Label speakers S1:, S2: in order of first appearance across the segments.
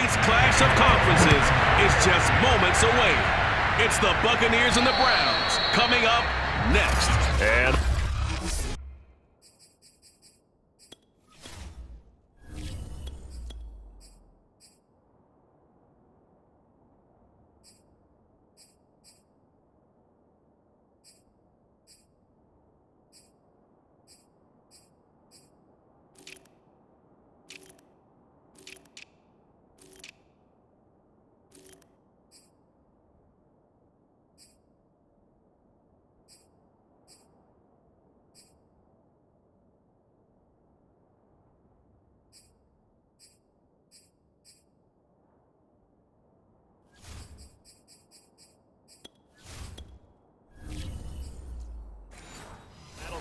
S1: Tonight's clash of conferences is just moments away. It's the Buccaneers and the Browns coming up next.
S2: And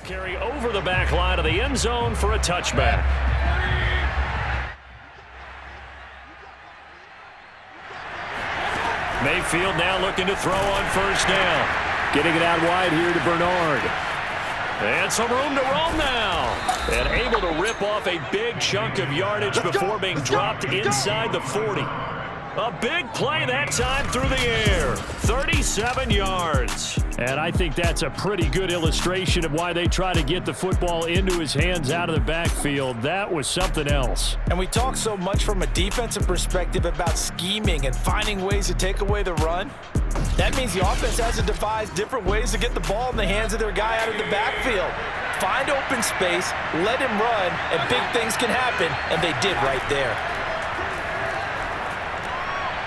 S2: carry over the back line of the end zone for a touchback. Mayfield now looking to throw on first down. Getting it out wide here to Bernard. And some room to roam now. And able to rip off a big chunk of yardage before being dropped inside the 40. A big play that time through the air. 37 yards. And I think that's a pretty good illustration of why they try to get the football into his hands out of the backfield. That was something else.
S3: And we talk so much from a defensive perspective about scheming and finding ways to take away the run. That means the offense has to devise different ways to get the ball in the hands of their guy out of the backfield. Find open space, let him run, and big things can happen, and they did right there.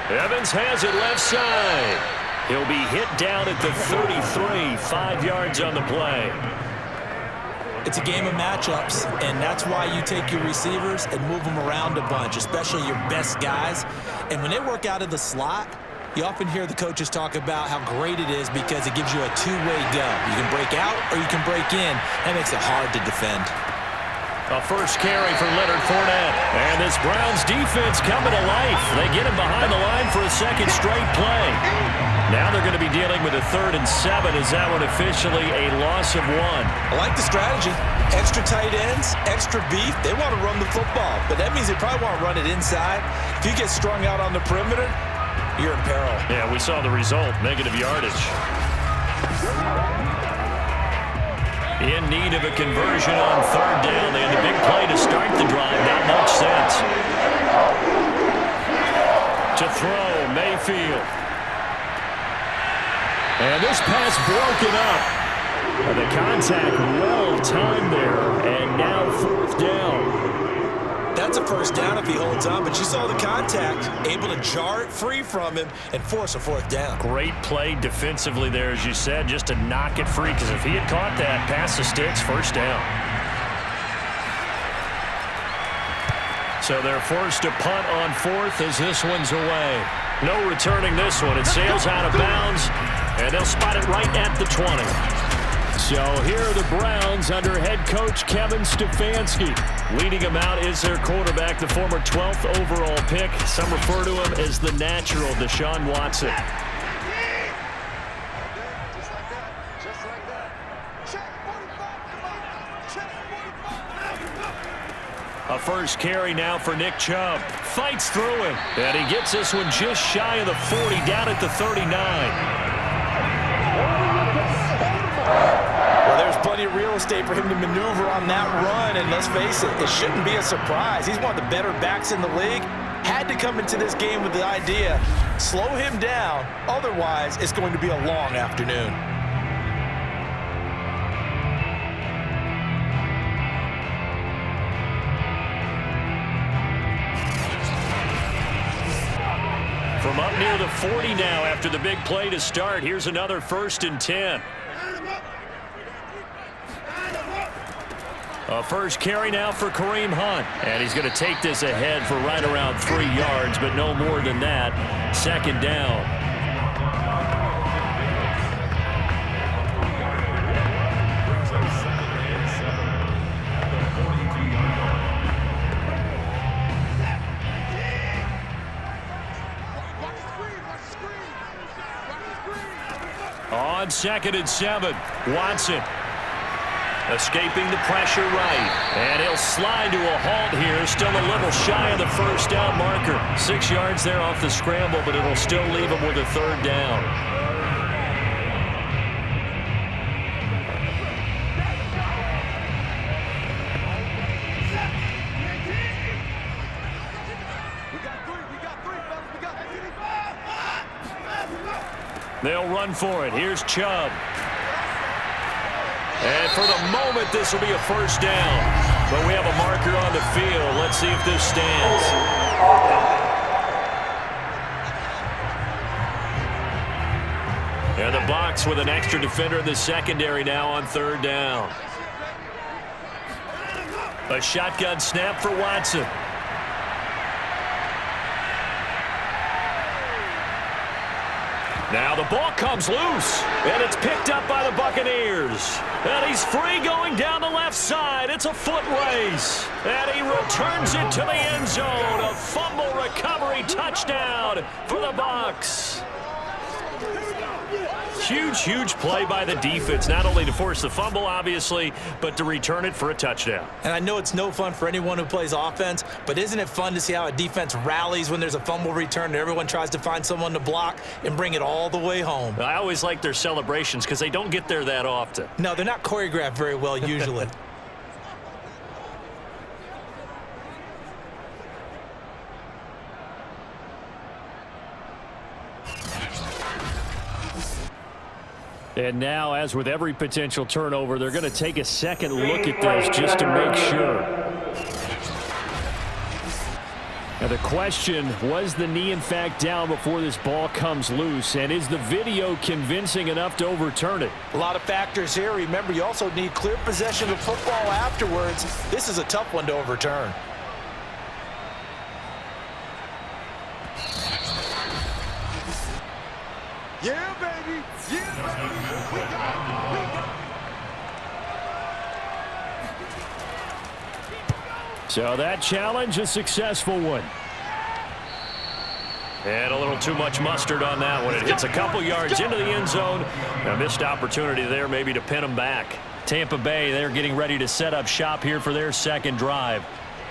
S2: Evans has it left side. He'll be hit down at the 33, 5 yards on the play.
S3: It's a game of matchups, and that's why you take your receivers and move them around a bunch, especially your best guys. And when they work out of the slot, you often hear the coaches talk about how great it is because it gives you a two-way go. You can break out or you can break in. That makes it hard to defend.
S2: A first carry for Leonard Fournette. And this Browns defense coming to life. They get him behind the line for a second straight play. Now they're going to be dealing with a 3rd and 7. Is that one officially a loss of 1?
S3: I like the strategy. Extra tight ends, extra beef. They want to run the football, but that means they probably want to run it inside. If you get strung out on the perimeter, you're in peril.
S2: Yeah, we saw the result. Negative yardage. In need of a conversion on 3rd down. They had a big play to start the drive. Not much sense. To throw, Mayfield. And this pass broken up. And the contact well timed there. And now 4th down.
S3: That's a first down if he holds on, but you saw the contact, able to jar it free from him and force a 4th down.
S2: Great play defensively there, as you said, just to knock it free, because if he had caught that, pass the sticks, 1st down. So they're forced to punt on 4th as this one's away. No returning this one. It sails out of bounds, and they'll spot it right at the 20. So here are the Browns under head coach Kevin Stefanski. Leading them out is their quarterback, the former 12th overall pick. Some refer to him as the natural, Deshaun Watson. A first carry now for Nick Chubb. Fights through him. And he gets this one just shy of the 40, down at the 39.
S3: Well, there's plenty of real estate for him to maneuver on that run, and let's face it, it shouldn't be a surprise. He's one of the better backs in the league. Had to come into this game with the idea, slow him down, otherwise it's going to be a long afternoon.
S2: From up near the 40 now after the big play to start, here's another 1st and 10. A first carry now for Kareem Hunt. And he's going to take this ahead for right around 3 yards, but no more than that. 2nd down. On 2nd and 7, Watson. Escaping the pressure right. And he'll slide to a halt here. Still a little shy of the first down marker. 6 yards there off the scramble, but it'll still leave him with a third down. They'll run for it. Here's Chubb. And for the moment, this will be a first down. But we have a marker on the field. Let's see if this stands. And the Bucs with an extra defender in the secondary now on third down. A shotgun snap for Watson. Now the ball comes loose, and it's picked up by the Buccaneers. And he's free going down the left side. It's a foot race. And he returns it to the end zone. A fumble recovery touchdown for the Bucs. Huge, huge play by the defense, not only to force the fumble, obviously, but to return it for a touchdown. And I know it's no fun for anyone who plays offense, but isn't it fun to see how a defense rallies when there's a fumble return and everyone tries to find someone to block and bring it all the way home? I always like their celebrations because they don't get there that often. No, they're not choreographed very well usually. And now, as with every potential turnover, they're going to take a second look at this just to make sure. Now the question, was the knee in fact down before this ball comes loose? And is the video convincing enough to overturn it? A lot of factors here. Remember, you also need clear possession of football afterwards. This is a tough one to overturn.
S4: Yeah, baby. Yeah, baby. We got it.
S2: So that challenge, a successful one. And a little too much mustard on that one. It hits a couple yards into the end zone. A missed opportunity there maybe to pin them back. Tampa Bay, they're getting ready to set up shop here for their second drive.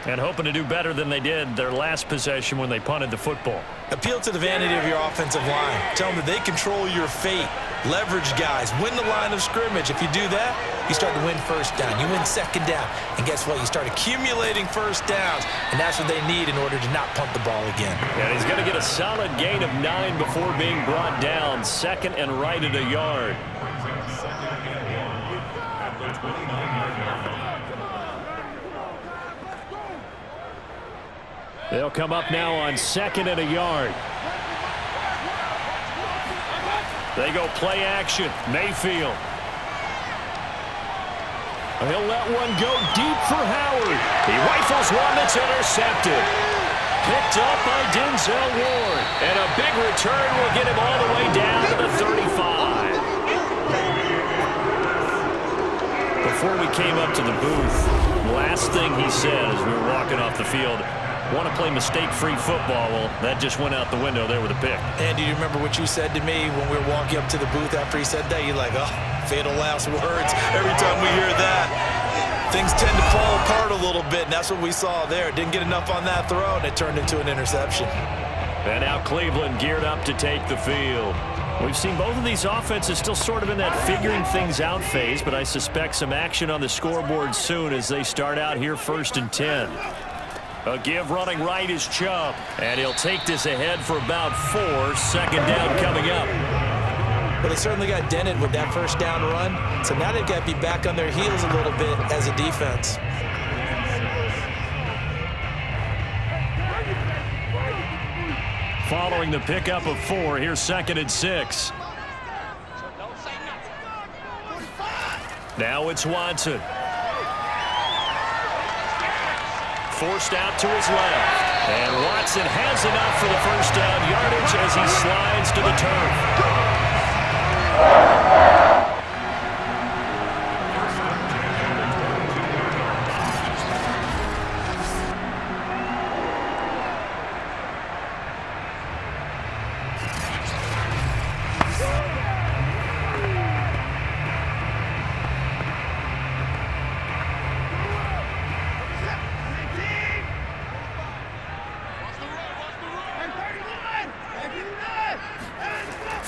S2: And hoping to do better than they did their last possession when they punted the football. Appeal to the vanity of your offensive line. Tell them that they control your fate. Leverage guys. Win the line of scrimmage. If you do that, you start to win first down. You win second down. And guess what? You start accumulating first downs. And that's what they need in order to not punt the ball again. And he's going to get a solid gain of 9 before being brought down. Second and right at a yard. They'll come up now on second and a yard. They go play action. Mayfield. He'll let one go deep for Howard. He rifles one that's intercepted. Picked up by Denzel Ward. And a big return will get him all the way down to the 35. Before we came up to the booth, last thing he said as we were walking off the field, want to play mistake-free football. Well, that just went out the window there with a pick. And do you remember what you said to me when we were walking up to the booth after he said that? You're like, oh, fatal last words. Every time we hear that, things tend to fall apart a little bit, and that's what we saw there. Didn't get enough on that throw, and it turned into an interception. And now Cleveland geared up to take the field. We've seen both of these offenses still sort of in that figuring things out phase, but I suspect some action on the scoreboard soon as they start out here 1st and 10. A give running right is Chubb, and he'll take this ahead for about 4. Second down coming up. Well, they certainly got dented with that first down run, so now they've got to be back on their heels a little bit as a defense. Following the pickup of 4, here's 2nd and 6. Now it's Watson. Forced out to his left. And Watson has enough for the first down yardage as he slides to the turf.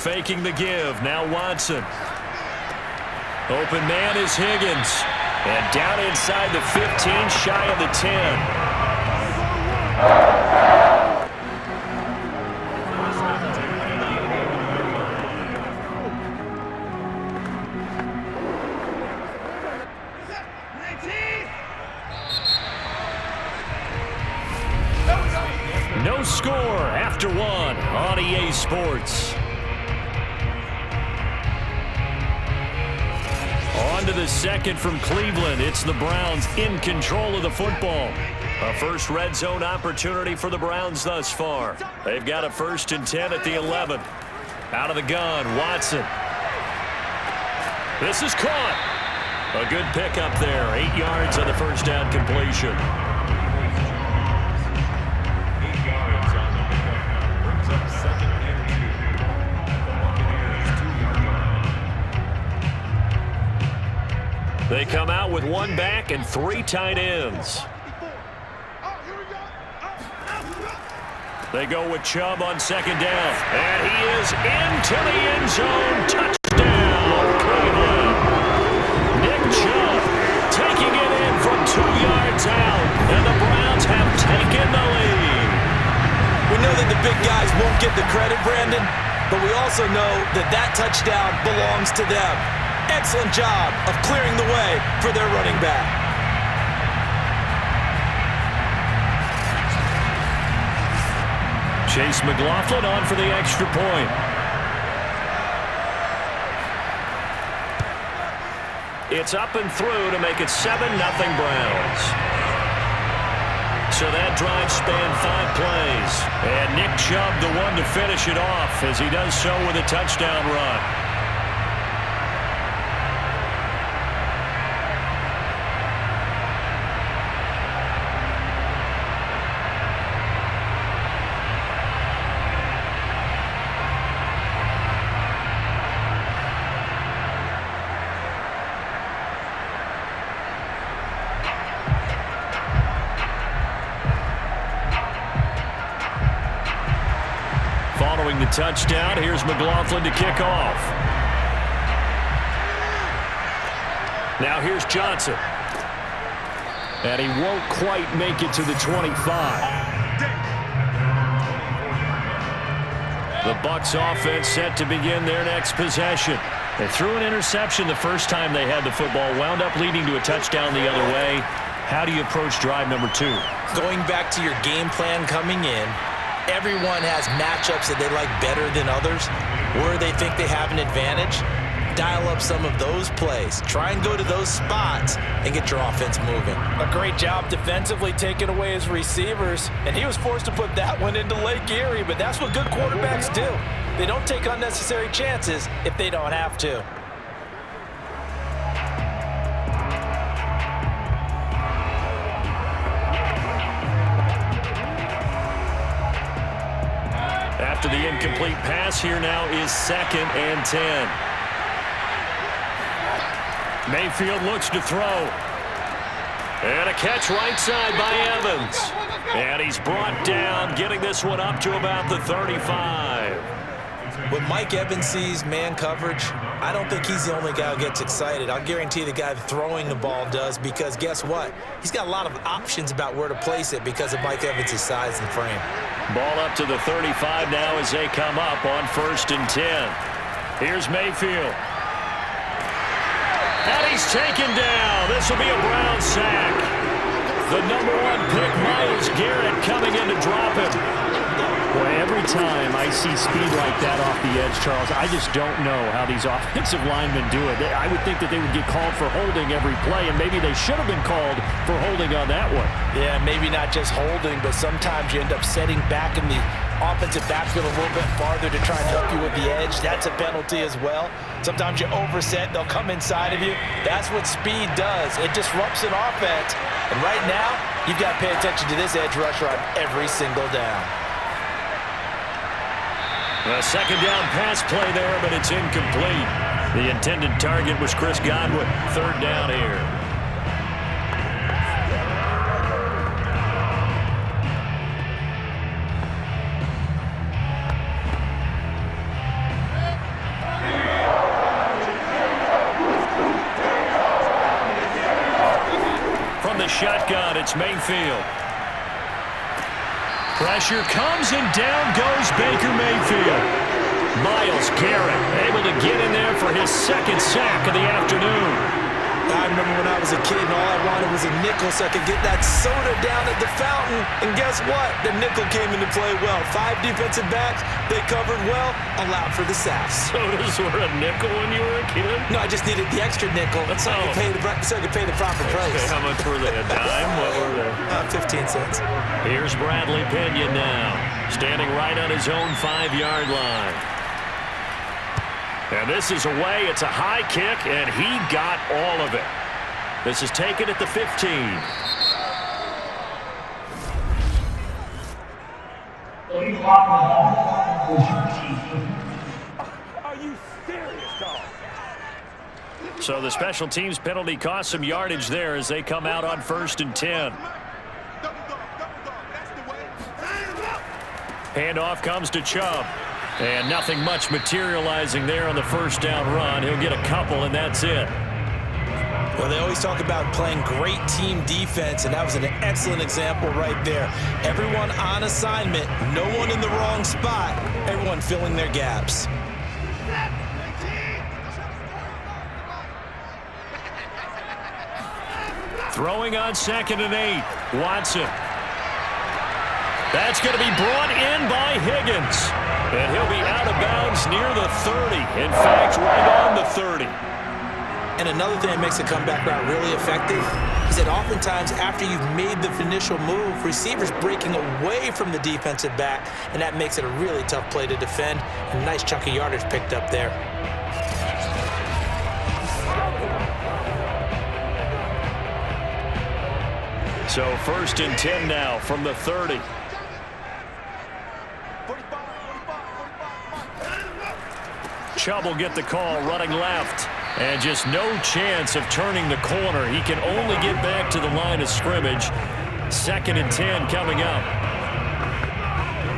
S2: faking the give. Now Watson. Open man is Higgins. And down inside the 15, shy of the 10. No score after one on EA Sports. On to the second from Cleveland. It's the Browns in control of the football. A first red zone opportunity for the Browns thus far. They've got a 1st and 10 at the 11. Out of the gun, Watson. This is caught. A good pickup there. 8 yards on the first down completion. They come out with 1 back and 3 tight ends. They go with Chubb on 2nd down. And he is into the end zone. Touchdown, Cleveland. Nick Chubb taking it in from 2 yards out. And the Browns have taken the lead.
S3: We know that the big guys won't get the credit, Brandon, but we also know that that touchdown belongs to them. Excellent job of clearing the way for their running back.
S2: Chase McLaughlin on for the extra point. It's up and through to make it 7-0 Browns. So that drive spanned 5 plays. And Nick Chubb the one to finish it off as he does so with a touchdown run. Following the touchdown, here's McLaughlin to kick off. Now here's Johnson. And he won't quite make it to the 25. The Bucs offense set to begin their next possession. They threw an interception the first time they had the football, wound up leading to a touchdown the other way. How do you approach drive number 2?
S3: Going back to your game plan coming in, everyone has matchups that they like better than others, where they think they have an advantage. Dial up some of those plays. Try and go to those spots and get your offense moving.
S5: A great job defensively taking away his receivers, and he was forced to put that one into Lake Erie, but that's what good quarterbacks do. They don't take unnecessary chances if they don't have to.
S2: After the incomplete pass, here now is 2nd and 10. Mayfield looks to throw. And a catch right side by Evans. And he's brought down, getting this one up to about the 35.
S3: When Mike Evans sees man coverage, I don't think he's the only guy who gets excited. I'll guarantee the guy throwing the ball does, because guess what? He's got a lot of options about where to place it because of Mike Evans' size and frame.
S2: Ball up to the 35 now as they come up on 1st and 10. Here's Mayfield. And he's taken down. This will be a Brown sack. The number 1 pick, Myles Garrett, coming in to drop him.
S6: Boy, every time I see speed like that off the edge, Charles, I just don't know how these offensive linemen do it. I would think that they would get called for holding every play, and maybe they should have been called for holding on that one.
S5: Yeah, maybe not just holding, but sometimes you end up setting back in the offensive backfield a little bit farther to try and help you with the edge. That's a penalty as well. Sometimes you overset, they'll come inside of you. That's what speed does. It disrupts an offense. And right now, you've got to pay attention to this edge rusher on every single down.
S2: A 2nd down pass play there, but it's incomplete. The intended target was Chris Godwin. 3rd down here. It's Mayfield. Pressure comes, and down goes Baker Mayfield. Myles Garrett able to get in there for his second sack of the afternoon.
S3: I remember when I was a kid and all I wanted was a nickel so I could get that soda down at the fountain. And guess what? The nickel came into play well. 5 defensive backs, they covered well, allowed for the sacks.
S2: Sodas were a nickel when you were a kid?
S3: No, I just needed the extra nickel so I could pay the proper price.
S2: Okay, how much were they? A dime? What were they?
S3: 15 cents.
S2: Here's Bradley Pinion now, standing right on his own 5-yard line. And this is away. It's a high kick, and he got all of it. This is taken at the 15.
S4: Are you serious, dog?
S2: So the special teams penalty cost some yardage there as they come out on 1st and 10. Handoff comes to Chubb. And nothing much materializing there on the first down run. He'll get a couple, and that's it.
S3: Well, they always talk about playing great team defense, and that was an excellent example right there. Everyone on assignment, no one in the wrong spot, everyone filling their gaps.
S2: Throwing on 2nd and 8. Watson. That's going to be brought in by Higgins. And he'll be out of bounds near the 30. In fact, right on the 30.
S3: And another thing that makes a comeback route really effective is that oftentimes after you've made the initial move, receivers breaking away from the defensive back, and that makes it a really tough play to defend. A nice chunk of yardage picked up there.
S2: So 1st and 10 now from the 30. Chubb will get the call running left. And just no chance of turning the corner. He can only get back to the line of scrimmage. 2nd and 10 coming up.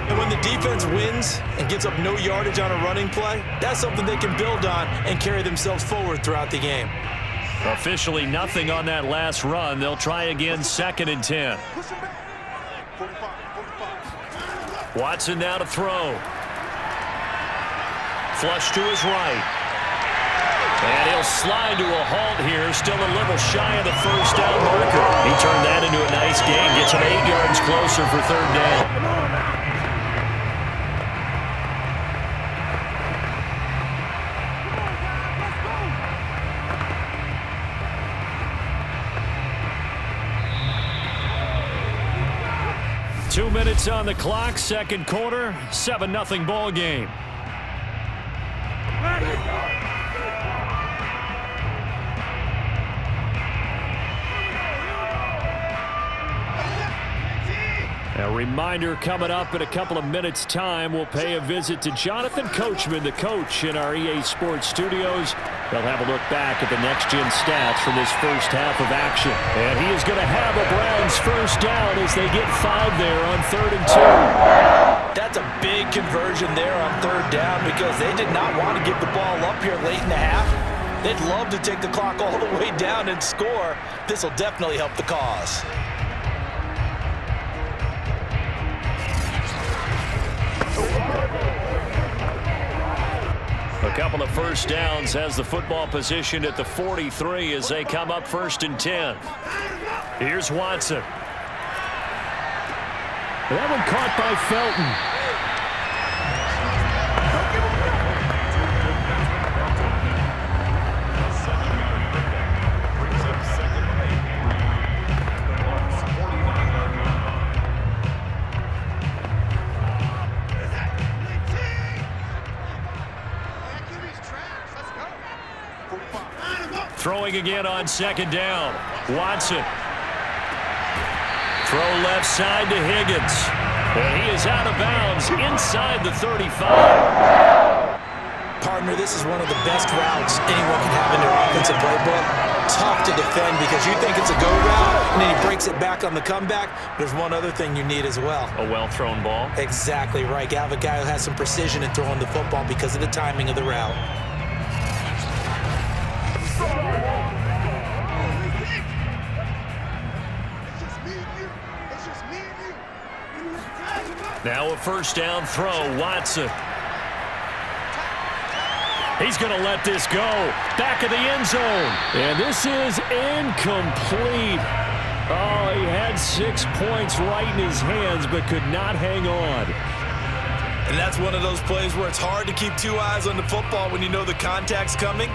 S3: And when the defense wins and gives up no yardage on a running play, that's something they can build on and carry themselves forward throughout the game.
S2: Officially nothing on that last run. They'll try again 2nd and 10. Watson now to throw. Flush to his right. And he'll slide to a halt here, still a little shy of the first down marker. He turned that into a nice gain, gets him 8 yards closer for 3rd down. Two minutes on the clock, second quarter, 7-0 ball game. A reminder coming up in a couple of minutes' time. We'll pay a visit to Jonathan Coachman, the coach in our EA Sports studios. They'll have a look back at the next-gen stats from this first half of action. And he is going to have a Browns first down as they get 5 there on 3rd and 2.
S3: That's a big conversion there on 3rd down because they did not want to give the ball up here late in the half. They'd love to take the clock all the way down and score. This will definitely help the cause.
S2: A couple of first downs has the football position at the 43 as they come up 1st and 10. Here's Watson.
S6: That one caught by Felton.
S2: Throwing again on 2nd down. Watson. Throw left side to Higgins. And he is out of bounds inside the 35.
S3: Partner, this is one of the best routes anyone can have in their offensive playbook. Tough to defend because you think it's a go route, and then he breaks it back on the comeback. There's one other thing you need as well.
S2: A well-thrown ball.
S3: Exactly right. You have a guy who has some precision in throwing the football because of the timing of the route.
S2: Now a first down throw, Watson. He's going to let this go. Back of the end zone. And this is incomplete. Oh, he had 6 points right in his hands, but could not hang on.
S3: And that's one of those plays where it's hard to keep two eyes on the football when you know the contact's coming,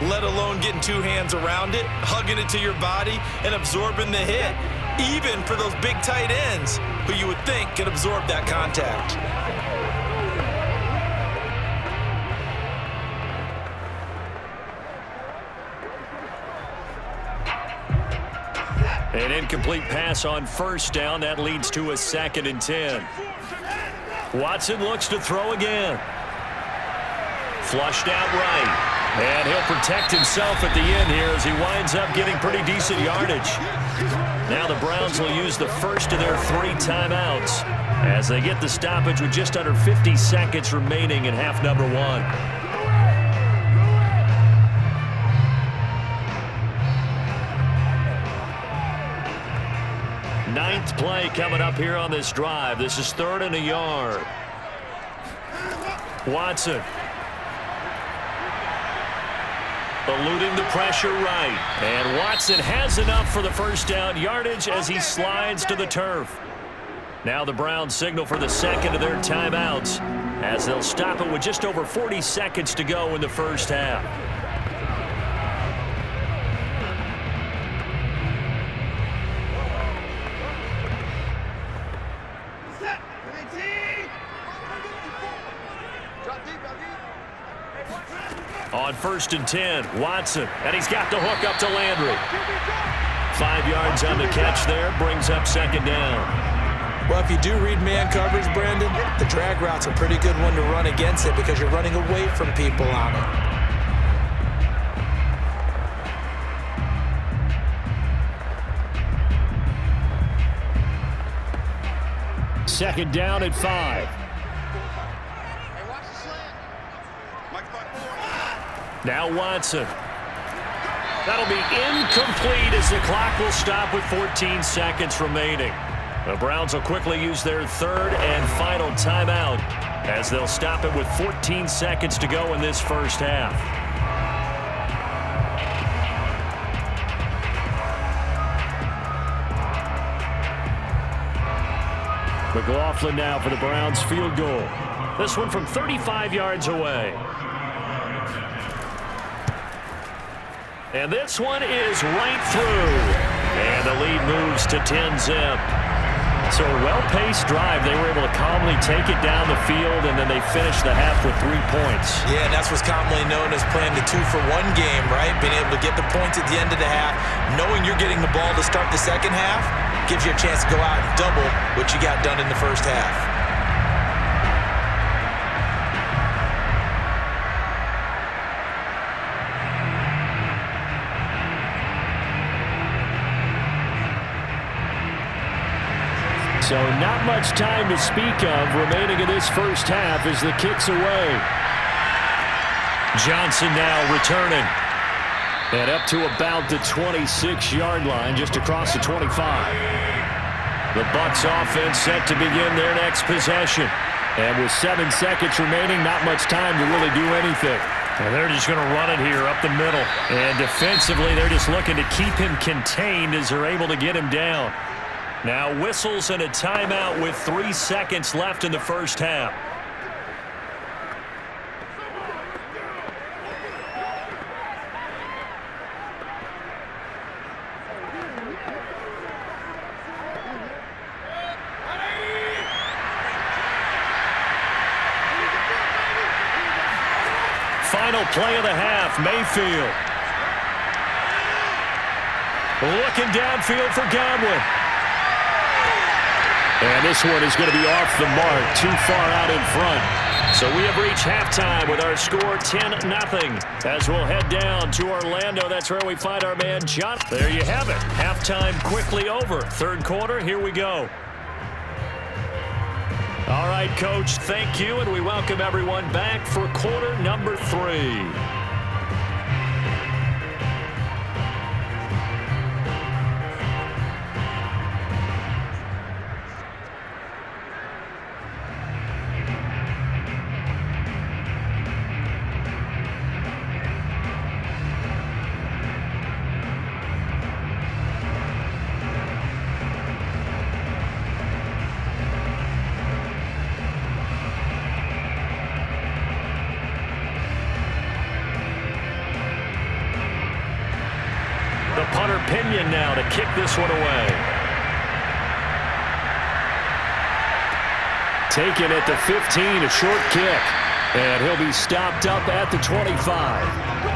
S3: let alone getting two hands around it, hugging it to your body, and absorbing the hit, even for those big tight ends who you would think could absorb that contact.
S2: An incomplete pass on first down. That leads to a 2nd and 10. Watson looks to throw again. Flushed out right. And he'll protect himself at the end here as he winds up getting pretty decent yardage. Now the Browns will use the first of their 3 timeouts as they get the stoppage with just under 50 seconds remaining in half number 1. Ninth play coming up here on this drive. This is 3rd and a yard. Watson. Eluding the pressure right. And Watson has enough for the first down yardage as he slides to the turf. Now the Browns signal for the 2nd of their timeouts as they'll stop it with just over 40 seconds to go in the first half. On 1st and 10, Watson, and he's got the hook up to Landry. 5 yards on the catch there, brings up 2nd down.
S3: Well, if you do read man coverage, Brandon, the drag route's a pretty good one to run against it because you're running away from people on it.
S6: Second down at 5.
S2: Now Watson. That'll be incomplete as the clock will stop with 14 seconds remaining. The Browns will quickly use their 3rd and final timeout as they'll stop it with 14 seconds to go in this first half.
S6: McLaughlin now for the Browns field goal.
S2: This one from 35 yards away. And this one is right through. And the lead moves to 10-zip. So a well-paced drive. They were able to calmly take it down the field, and then they finished the half with 3 points.
S3: Yeah, and that's what's commonly known as playing the 2-for-1 game, right? Being able to get the points at the end of the half, knowing you're getting the ball to start the second half, gives you a chance to go out and double what you got done in the first half.
S6: So not much time to speak of remaining in this first half as the kick's away.
S2: Johnson now returning.
S6: And up to about the 26-yard line, just across the 25.
S2: The Bucs offense set to begin their next possession.
S6: And with 7 seconds remaining, not much time to really do anything.
S2: And they're just going to run it here up the middle. And defensively, they're just looking to keep him contained as they're able to get him down. Now whistles and a timeout with 3 seconds left in the first half. Final play of the half, Mayfield. Looking downfield for Godwin.
S6: And this one is going to be off the mark, too far out in front.
S2: So we have reached halftime with our score 10-0. As we'll head down to Orlando, that's where we find our man John. There you have it. Halftime quickly over. 3rd quarter, here we go. All right, Coach, thank you, and we welcome everyone back for quarter number 3. this one away. Taken at the 15, a short kick. And he'll be stopped up at the 25.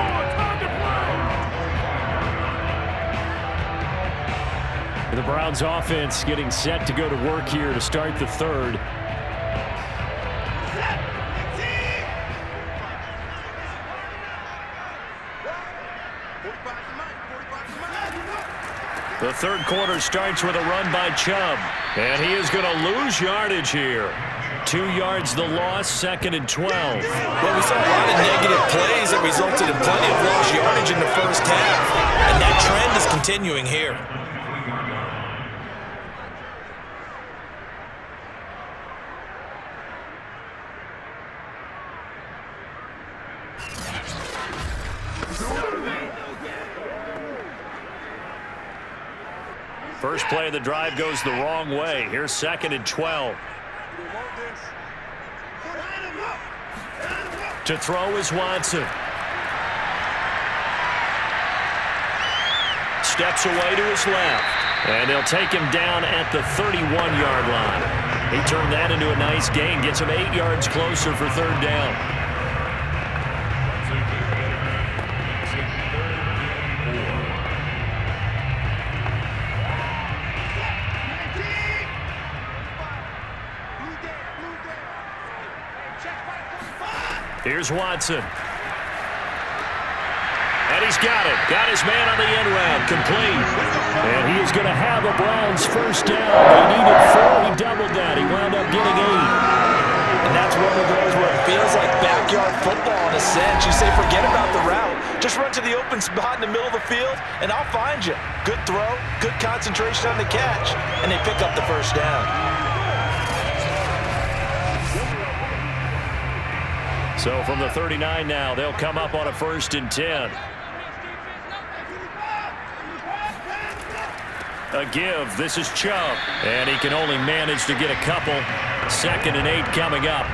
S2: The Browns offense getting set to go to work here to start the third. The third quarter starts with a run by Chubb. And he is going to lose yardage here. 2 yards the loss, 2nd and 12.
S3: Well, we saw a lot of negative plays that resulted in plenty of lost yardage in the first half. And that trend is continuing here.
S2: First play of the drive goes the wrong way. Here's 2nd and 12. To throw is Watson. Steps away to his left. And they'll take him down at the 31-yard line. He turned that into a nice gain. Gets him 8 yards closer for third down. Here's Watson. And he's got it. Got his man on the end round. Complete. And he is going to have a Browns first down. He needed 4. He doubled that. He wound up getting 8.
S3: And that's one of those where it feels like backyard football in a sense. You say, forget about the route. Just run to the open spot in the middle of the field, and I'll find you. Good throw, good concentration on the catch, and they pick up the first down.
S2: So from the 39 now, they'll come up on a 1st and 10. A give. This is Chubb. And he can only manage to get a couple. 2nd and 8 coming up.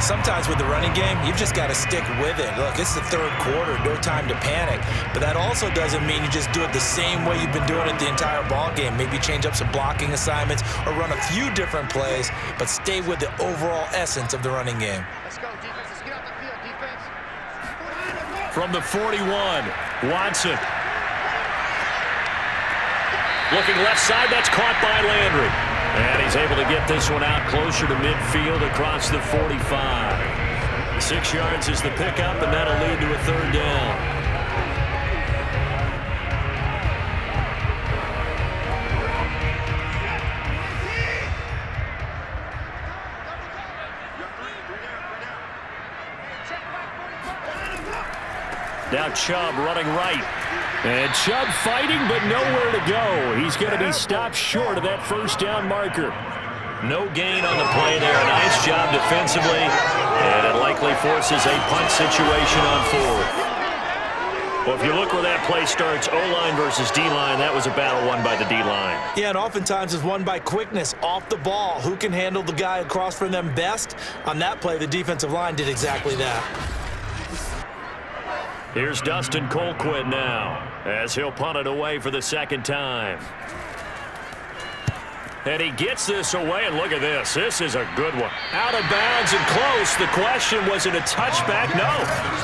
S3: Sometimes with the running game, you've just got to stick with it. Look, it's the third quarter, no time to panic. But that also doesn't mean you just do it the same way you've been doing it the entire ball game. Maybe change up some blocking assignments or run a few different plays, but stay with the overall essence of the running game.
S4: Let's go, defense. Let's get out the field, defense.
S2: From the 41, Watson. Looking left side, that's caught by Landry. And he's able to get this one out closer to midfield across the 45. 6 yards is the pickup, and that'll lead to a third down. Now Chubb running right. And Chubb fighting, but nowhere to go. He's going to be stopped short of that first down marker. No gain on the play there. Nice job defensively. And it likely forces a punt situation on 4th. Well, if you look where that play starts, O-line versus D-line, that was a battle won by the D-line.
S3: Yeah, and oftentimes it's won by quickness off the ball. Who can handle the guy across from them best? On that play, the defensive line did exactly that.
S2: Here's Dustin Colquitt now, as he'll punt it away for the 2nd time. And he gets this away, and look at this. This is a good one. Out of bounds and close. The question, was it a touchback? No.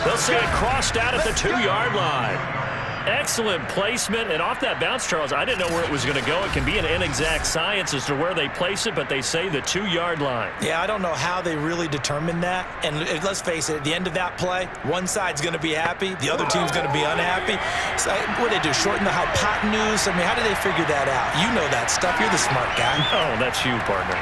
S2: They'll say it crossed out at the 2-yard line. Excellent placement, and off that bounce, Charles, I didn't know where it was going to go. It can be an inexact science as to where they place it, but they say the 2-yard line.
S3: Yeah, I don't know how they really determined that. And let's face it, at the end of that play, one side's going to be happy, the other team's going to be unhappy. So what do they do, shorten the hypotenuse? I mean, how do they figure that out? You know that stuff. You're the smart guy.
S2: Oh, that's you, partner.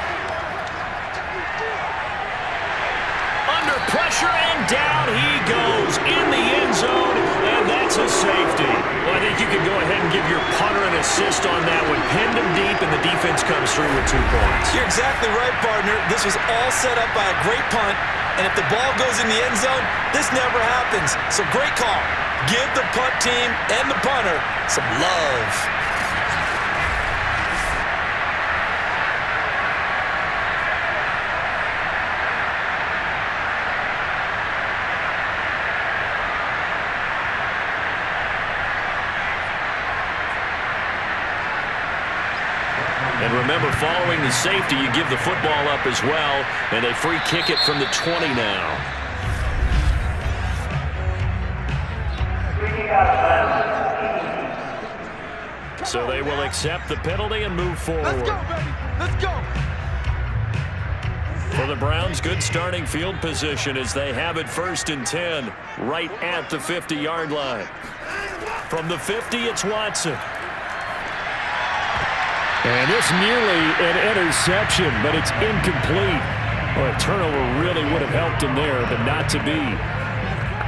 S2: Under pressure, and down he goes in the end zone, and that's a safety. Well, I think you can go ahead and give your punter an assist on that one. Pinned him deep, and the defense comes through with 2 points.
S3: You're exactly right, partner. This was all set up by a great punt, and if the ball goes in the end zone, this never happens. So great call. Give the punt team and the punter some love.
S2: the safety, you give the football up as well, and they free kick it from the 20 now. So they will accept the penalty and move forward.
S4: Let's go, baby. Let's go.
S2: For the Browns, good starting field position as they have it 1st and 10 right at the 50-yard line. From the 50, it's Watson.
S6: And it's nearly an interception, but it's incomplete. Well, a turnover really would have helped him there, but not to be.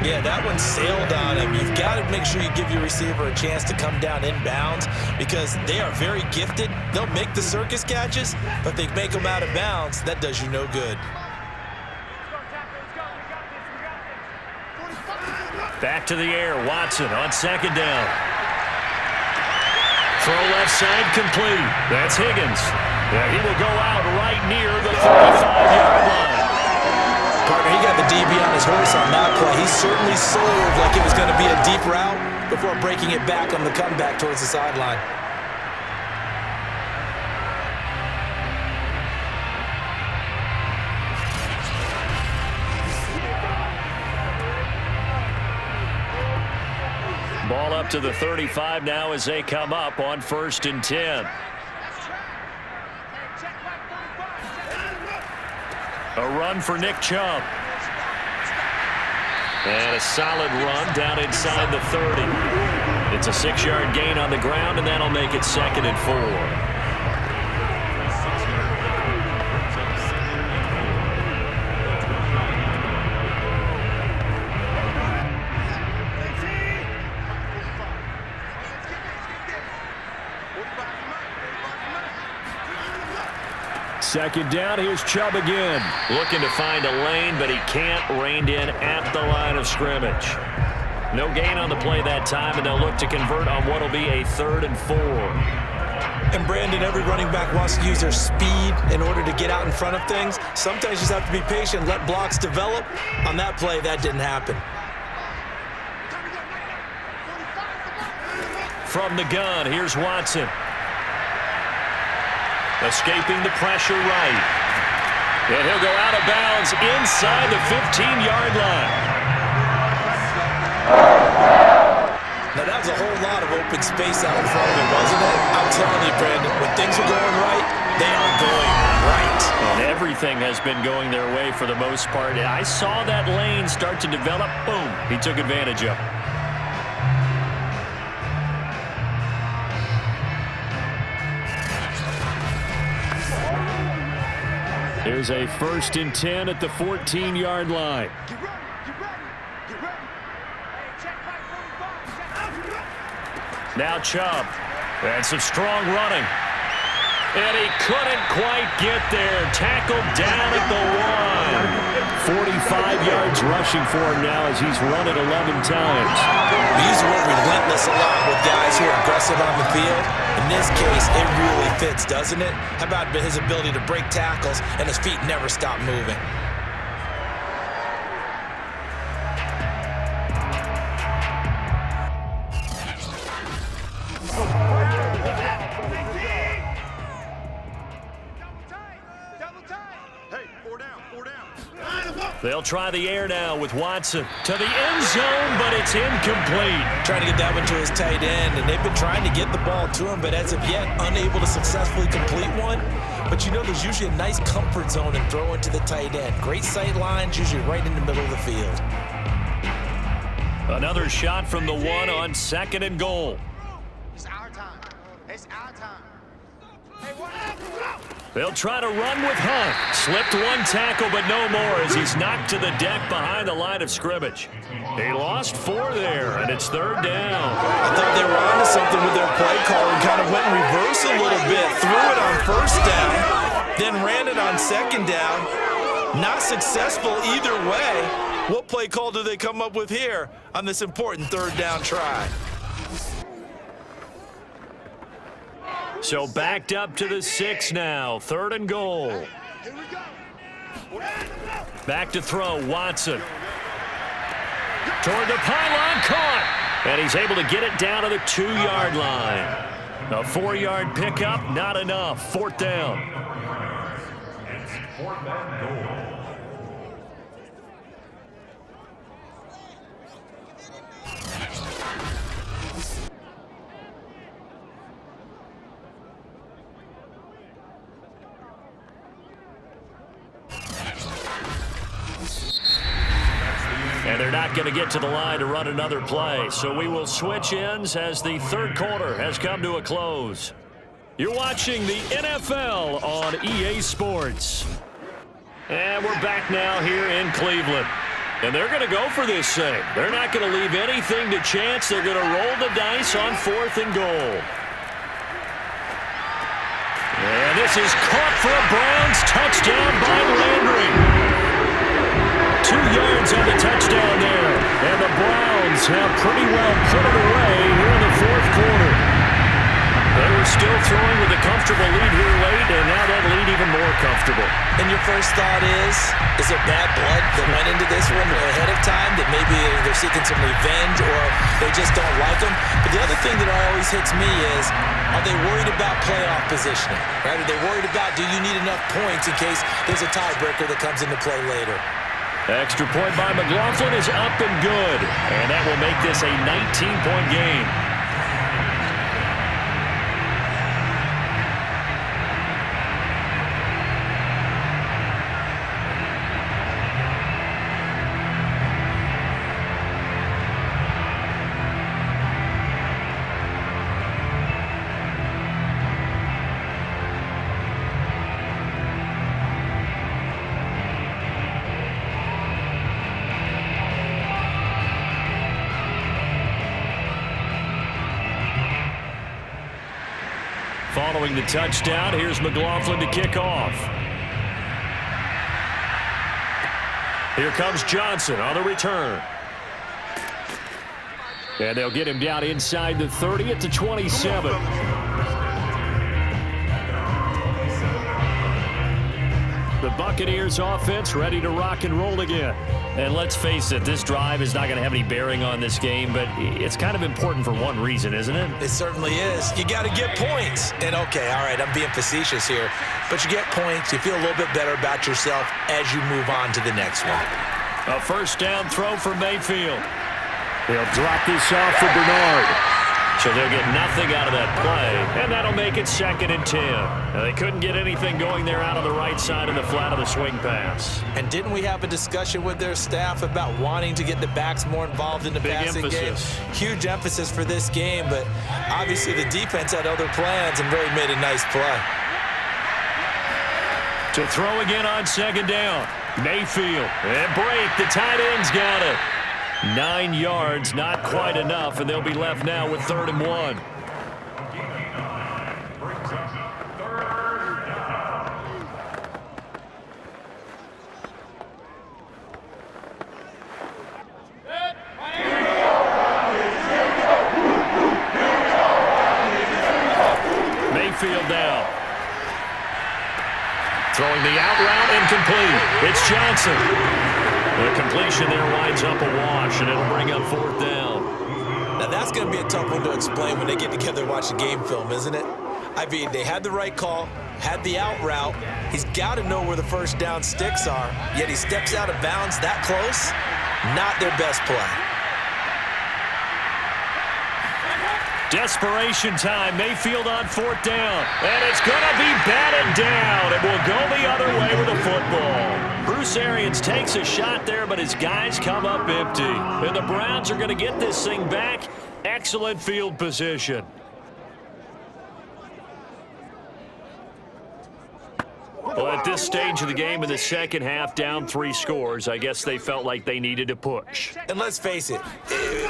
S3: Yeah, that one sailed on him. You've got to make sure you give your receiver a chance to come down inbounds because they are very gifted. They'll make the circus catches, but they make them out of bounds. That does you no good.
S2: Back to the air, Watson on 2nd down. Throw left side complete. That's Higgins. Yeah, he will go out right near the 35-yard line.
S3: Partner, he got the DB on his horse on that play. He certainly sold like it was going to be a deep route before breaking it back on the comeback towards the sideline.
S2: Ball up to the 35 now as they come up on 1st and 10. A run for Nick Chubb. And a solid run down inside the 30. It's a 6-yard gain on the ground, and that'll make it 2nd and 4.
S6: Second down, here's Chubb again.
S2: Looking to find a lane, but he can't. Reined in at the line of scrimmage. No gain on the play that time, and they'll look to convert on what will be a 3rd and 4.
S3: And Brandon, every running back wants to use their speed in order to get out in front of things. Sometimes you just have to be patient, let blocks develop. On that play, that didn't happen.
S2: From the gun, here's Watson. Escaping the pressure right. And he'll go out of bounds inside the 15-yard line.
S3: Now, that was a whole lot of open space out in front of him, wasn't it? I'm telling you, Brandon, when things are going right, they are going right.
S2: And everything has been going their way for the most part. I saw that lane start to develop. Boom. He took advantage of it.
S6: There's a 1st and 10 at the 14-yard line.
S4: Get ready. Get ready. Get ready.
S2: Now Chubb. And some strong running. And he couldn't quite get there. Tackled down at the 1.
S6: 45 yards rushing for him now as he's run it 11 times.
S3: We use the word relentless a lot with guys who are aggressive on the field. In this case, it really fits, doesn't it? How about his ability to break tackles and his feet never stop moving?
S2: They'll try the air now with Watson to the end zone, but it's incomplete.
S3: Trying to get that one to his tight end, and they've been trying to get the ball to him, but as of yet, unable to successfully complete one. But you know there's usually a nice comfort zone in throwing to the tight end. Great sight lines, usually right in the middle of the field.
S2: Another shot from the 1 on 2nd and goal.
S4: It's our time. It's our time. Hey, what?
S2: They'll try to run with Hunt. Slipped one tackle, but no more as he's knocked to the deck behind the line of scrimmage. He lost 4 there, and it's 3rd down.
S3: I thought they were onto something with their play call and kind of went in reverse a little bit. Threw it on 1st down, then ran it on 2nd down. Not successful either way. What play call do they come up with here on this important 3rd down try?
S2: So backed up to the 6 now. 3rd and goal.
S4: Here we go.
S2: Back to throw, Watson. Toward the pylon, caught. And he's able to get it down to the 2-yard line. A 4-yard pickup, not enough. 4th down. And they're not going to get to the line to run another play. So we will switch ends as the 3rd quarter has come to a close. You're watching the NFL on EA Sports. And we're back now here in Cleveland. And they're going to go for this thing. They're not going to leave anything to chance. They're going to roll the dice on 4th and goal. And this is caught for a Browns touchdown by Landry. 2 yards on the touchdown there. And the Browns have pretty well put it away here in the 4th quarter. They were still throwing with a comfortable lead here late, and now that lead even more comfortable.
S3: And your first thought is there bad blood that went into this one ahead of time, that maybe they're seeking some revenge or they just don't like them? But the other thing that always hits me is, are they worried about playoff positioning? Right? Are they worried about, do you need enough points in case there's a tiebreaker that comes into play later?
S2: Extra point by McLaughlin is up and good. And that will make this a 19-point game. Following the touchdown, here's McLaughlin to kick off. Here comes Johnson on the return. And they'll get him down inside the 30 at the 27. The Buccaneers offense ready to rock and roll again. And let's face it, this drive is not going to have any bearing on this game, but it's kind of important for one reason, isn't it?
S3: It certainly is. You got to get points. And okay, all right, I'm being facetious here, but you get points, you feel a little bit better about yourself as you move on to the next one.
S2: A 1st down throw for Mayfield. They'll drop this off for Bernard. So they'll get nothing out of that play, and that'll make it 2nd and 10. Now, they couldn't get anything going there out on the right side of the flat of the swing pass.
S3: And didn't we have a discussion with their staff about wanting to get the backs more involved in the passing game? Huge emphasis for this game, but obviously the defense had other plans and really made a nice play.
S2: To throw again on 2nd down. Mayfield, and break, the tight end's got it. 9 yards, not quite enough, and they'll be left now with 3rd and 1. Mayfield now. Throwing the out route, incomplete. It's Johnson. The completion there winds up a wash, and it'll bring up 4th down.
S3: Now, that's going to be a tough one to explain when they get together and watch a game film, isn't it? I mean, they had the right call, had the out route. He's got to know where the 1st down sticks are, yet he steps out of bounds that close. Not their best play.
S2: Desperation time. Mayfield on 4th down. And it's going to be batted down. It will go the other way with a football. Bruce Arians takes a shot there, but his guys come up empty. And the Browns are going to get this thing back. Excellent field position. Well, at this stage of the game in the 2nd half, down 3 scores, I guess they felt like they needed to push.
S3: And let's face it,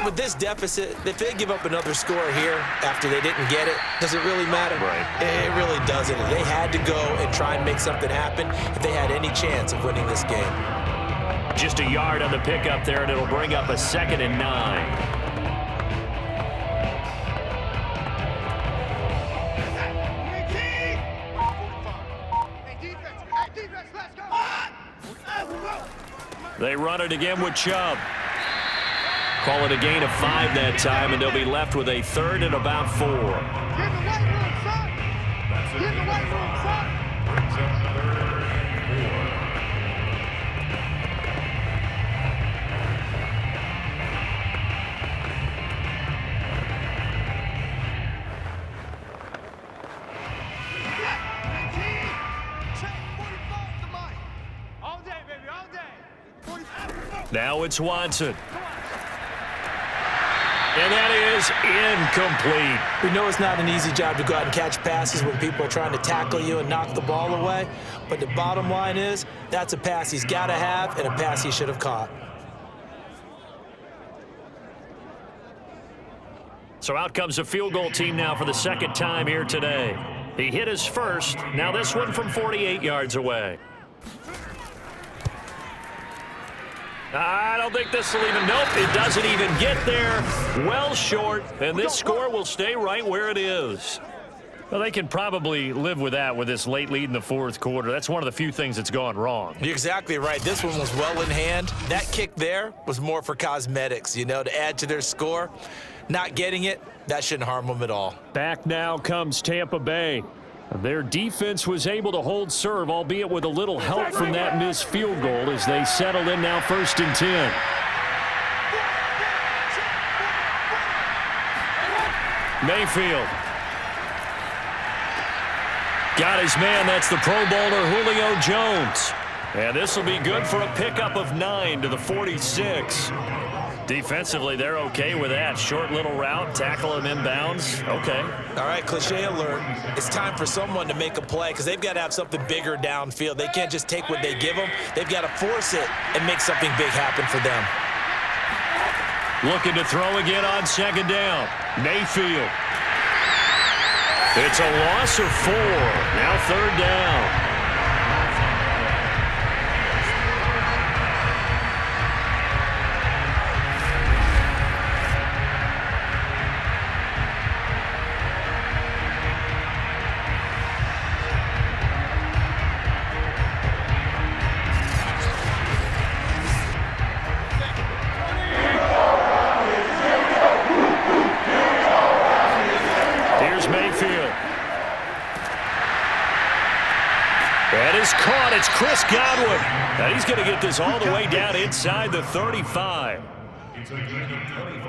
S3: with this deficit, if they give up another score here after they didn't get it, does it really matter?
S2: Right.
S3: It really doesn't. They had to go and try and make something happen if they had any chance of winning this game.
S2: Just a yard on the pickup there, and it'll bring up a 2nd and 9. They run it again with Chubb. Call it a gain of 5 that time, and they'll be left with a 3rd and about 4.
S4: Get in the weight room, son. Get in the weight room, son.
S7: Brings up 3rd and 4.
S2: Now it's Watson. And that is incomplete.
S3: We know it's not an easy job to go out and catch passes when people are trying to tackle you and knock the ball away. But the bottom line is, that's a pass he's got to have and a pass he should have caught.
S2: So out comes a field goal team now for the 2nd time here today. He hit his first. Now this one from 48 yards away. I don't think this will even, nope, it doesn't even get there. Well short, and this score will stay right where it is. Well, they can probably live with that with this late lead in the 4th quarter. That's one of the few things that's gone wrong.
S3: You're exactly right. This one was well in hand. That kick there was more for cosmetics, you know, to add to their score. Not getting it, that shouldn't harm them at all.
S6: Back now comes Tampa Bay. Their defense was able to hold serve, albeit with a little help from that missed field goal as they settle in now 1st and 10.
S2: Mayfield. Got his man. That's the Pro Bowler Julio Jones. And this will be good for a pickup of 9 to the 46. Defensively, they're okay with that. Short little route, tackle him inbounds. Okay.
S3: All right, cliche alert. It's time for someone to make a play because they've got to have something bigger downfield. They can't just take what they give them. They've got to force it and make something big happen for them.
S2: Looking to throw again on 2nd down. Mayfield. It's a loss of 4. Now 3rd down. Caught. It's Chris Godwin. And he's going to get this all the way down inside the 35.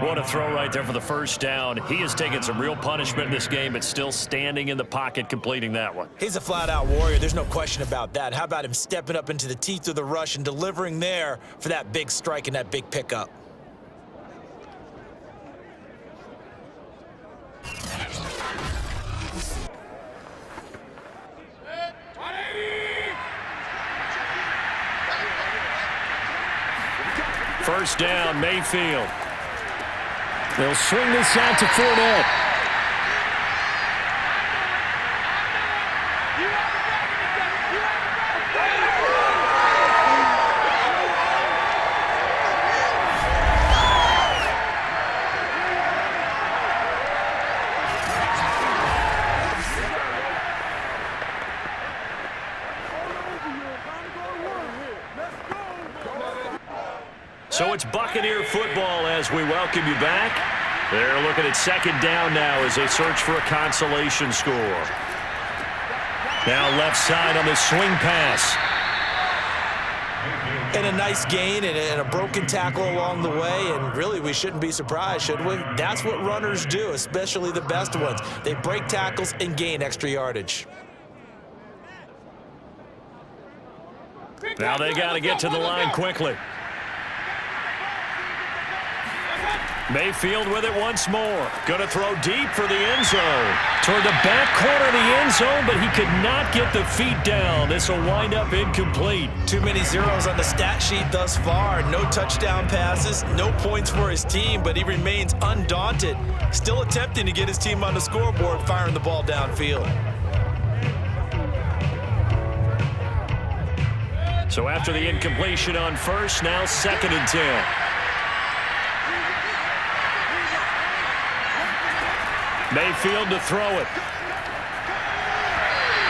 S2: What a throw right there for the 1st down. He has taken some real punishment in this game, but still standing in the pocket completing that one.
S3: He's a flat-out warrior. There's no question about that. How about him stepping up into the teeth of the rush and delivering there for that big strike and that big pickup?
S2: First down, Mayfield.
S6: They'll swing this out to Fournette.
S2: So it's Buccaneer football as we welcome you back. They're looking at 2nd down now as they search for a consolation score. Now left side on the swing pass.
S3: And a nice gain and a broken tackle along the way, and really we shouldn't be surprised, should we? That's what runners do, especially the best ones. They break tackles and gain extra yardage.
S2: Now they got to get to the line quickly. Mayfield with it once more. Going to throw deep for the end zone. Toward the back corner of the end zone, but he could not get the feet down. This will wind up incomplete.
S3: Too many zeros on the stat sheet thus far. No touchdown passes, no points for his team, but he remains undaunted. Still attempting to get his team on the scoreboard, firing the ball downfield.
S2: So after the incompletion on first, now 2nd and 10. Mayfield to throw it.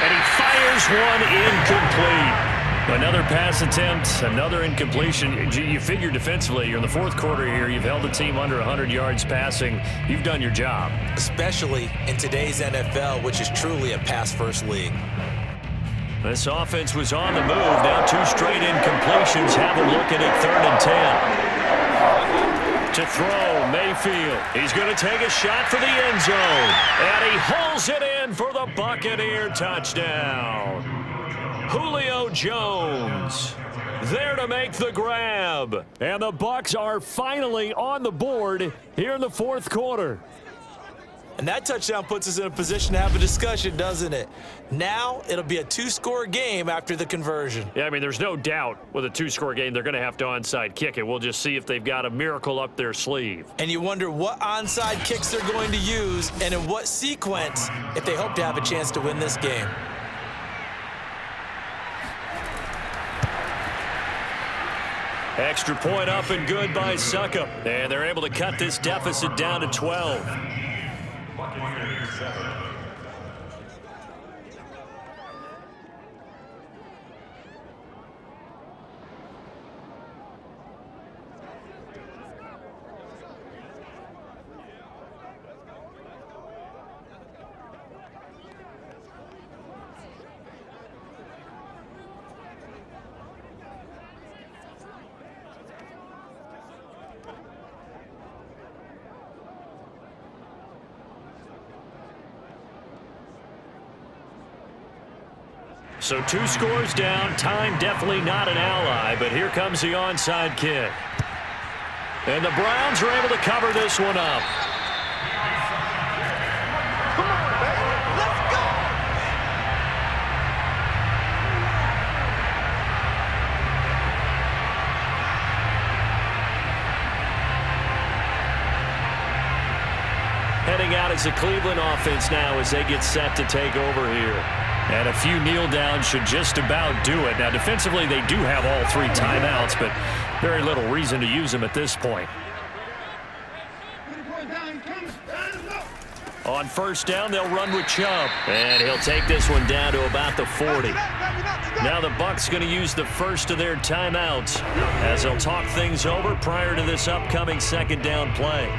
S2: And he fires one incomplete. Another pass attempt, another incompletion. You figure defensively, you're in the fourth quarter here. You've held the team under 100 yards passing. You've done your job.
S3: Especially in today's NFL, which is truly a pass-first league.
S2: This offense was on the move. Now 2 straight incompletions have them looking at 3rd and 10. To throw, Mayfield. He's going to take a shot for the end zone. And he hauls it in for the Buccaneer touchdown. Julio Jones there to make the grab. And the Bucs are finally on the board here in the fourth quarter.
S3: And that touchdown puts us in a position to have a discussion, doesn't it? Now it'll be a 2-score game after the conversion.
S2: Yeah, I mean, there's no doubt with a 2-score game they're going to have to onside kick it. We'll just see if they've got a miracle up their sleeve.
S3: And you wonder what onside kicks they're going to use and in what sequence if they hope to have a chance to win this game.
S2: Extra point up and good by Suckup. And they're able to cut this deficit down to 12.
S7: Buccaneers 7.
S2: So 2 scores down. Time definitely not an ally, but here comes the onside kick. And the Browns are able to cover this one up.
S4: Come on, baby. Let's go.
S2: Heading out as the Cleveland offense now as they get set to take over here. And a few kneel downs should just about do it. Now, defensively, they do have all 3 timeouts, but very little reason to use them at this point. On first down, they'll run with Chubb. And he'll take this one down to about the 40. Now the Bucs going to use the first of their timeouts as they'll talk things over prior to this upcoming second down play.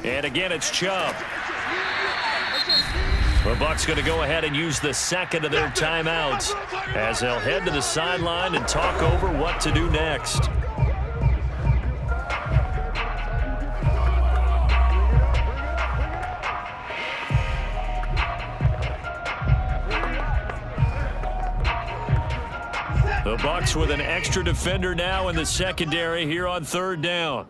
S2: And again, it's Chubb. The Bucs going to go ahead and use the second of their timeouts as they'll head to the sideline and talk over what to do next. The Bucs with an extra defender now in the secondary here on third down.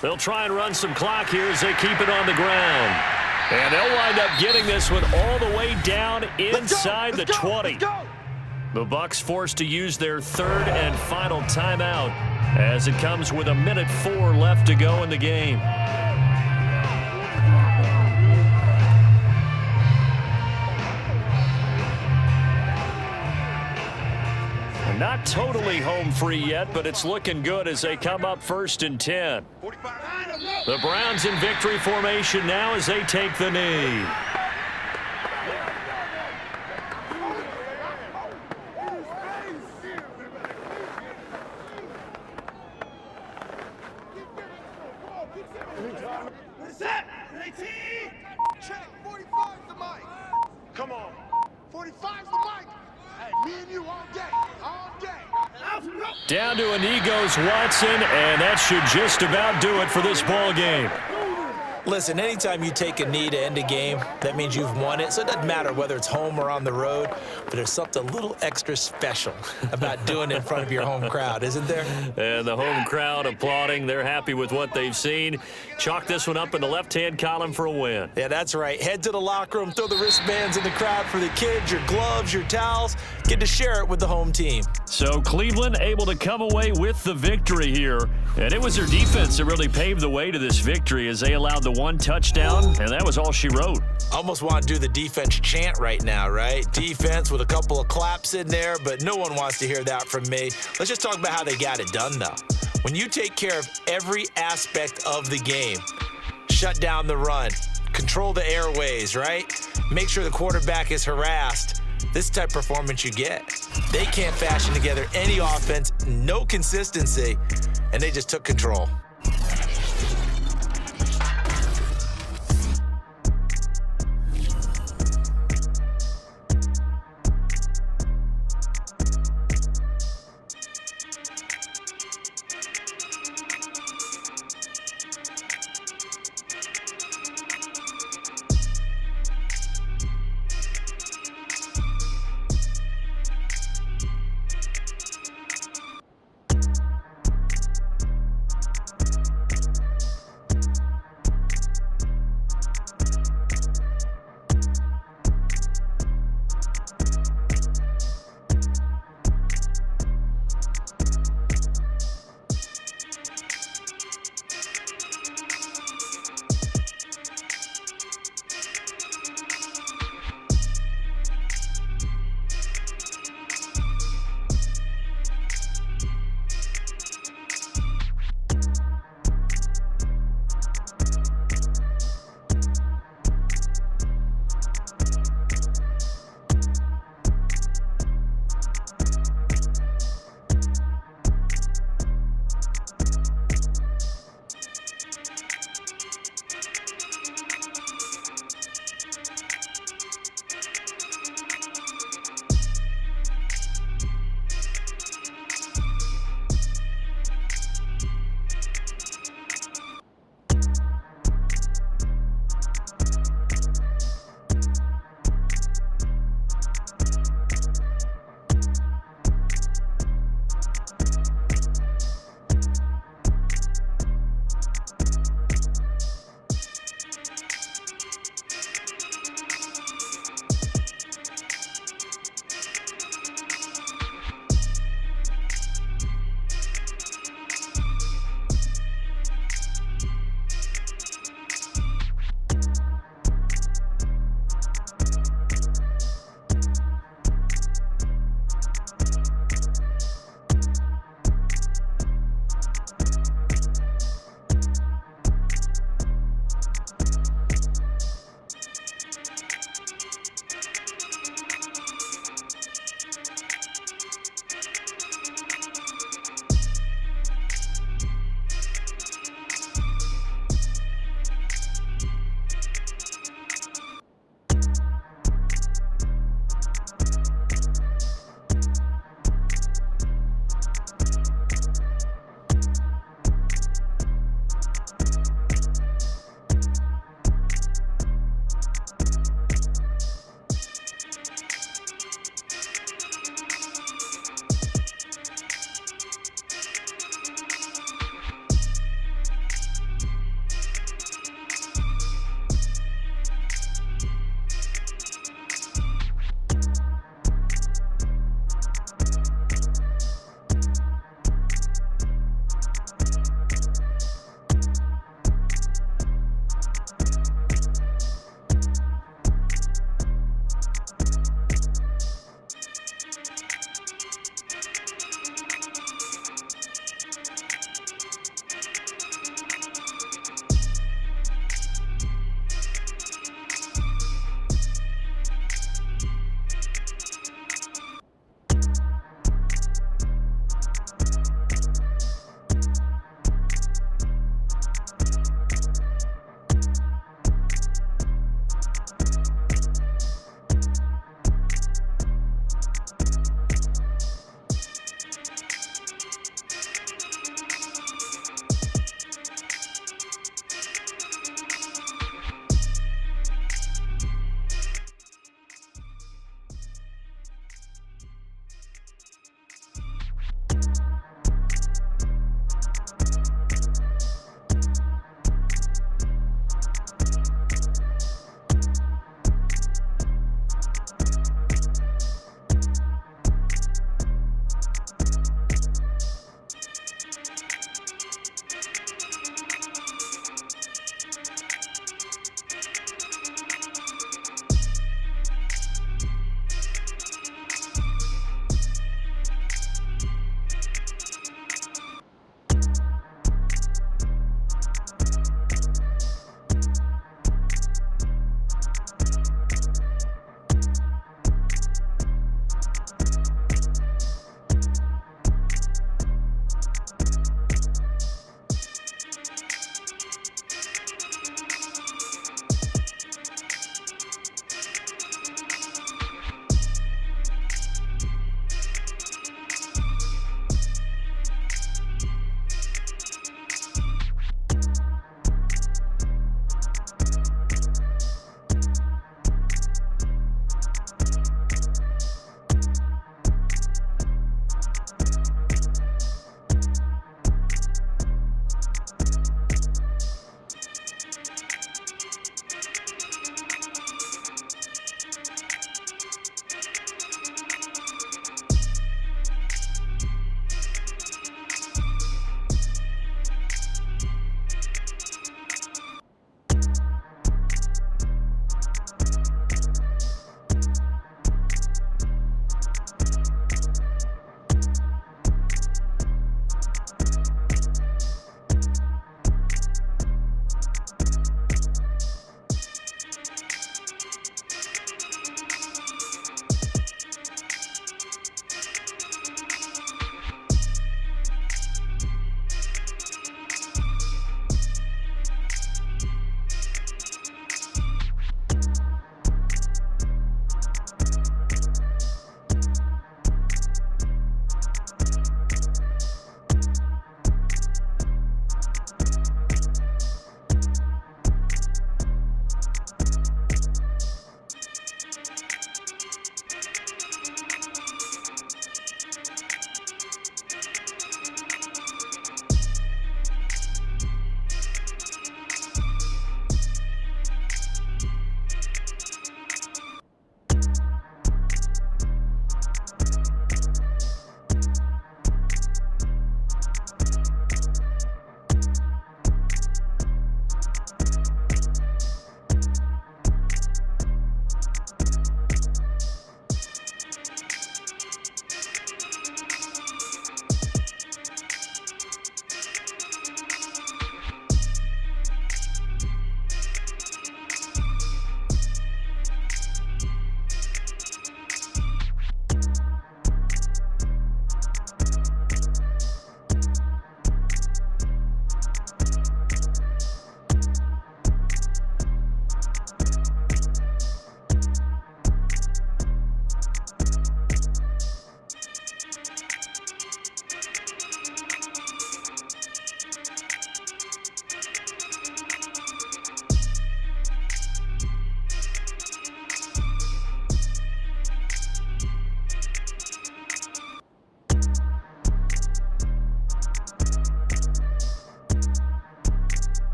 S2: They'll try and run some clock here as they keep it on the ground. And they'll wind up getting this one all the way down inside the 20. The Bucs forced to use their third and final timeout as it comes with 1:04 left to go in the game. Not totally home free yet, but it's looking good as they come up 1st and 10. The Browns in victory formation now as they take the knee.
S4: Check, 45's the mic. Come on. 45's the mic. Hey, me and you all day. All day.
S2: Down to a knee goes Watson, and that should just about do it for this ball game.
S3: Listen, anytime you take a knee to end a game, that means you've won it. So it doesn't matter whether it's home or on the road, but there's something a little extra special about doing it in front of your home crowd, isn't there?
S2: And the home crowd applauding. They're happy with what they've seen. Chalk this one up in the left-hand column for a win.
S3: Yeah, that's right. Head to the locker room, throw the wristbands in the crowd for the kids, your gloves, your towels. Get to share it with the home team.
S2: So Cleveland able to come away with the victory here. And it was their defense that really paved the way to this victory as they allowed the one touchdown, and that was all she wrote.
S5: Almost want to do the defense chant right now, right? Defense with a couple of claps in there, but no one wants to hear that from me. Let's just talk about how they got it done, though. When you take care of every aspect of the game, shut down the run, control the airways, right? Make sure the quarterback is harassed. This type of performance you get. They can't fashion together any offense, no consistency, and they just took control.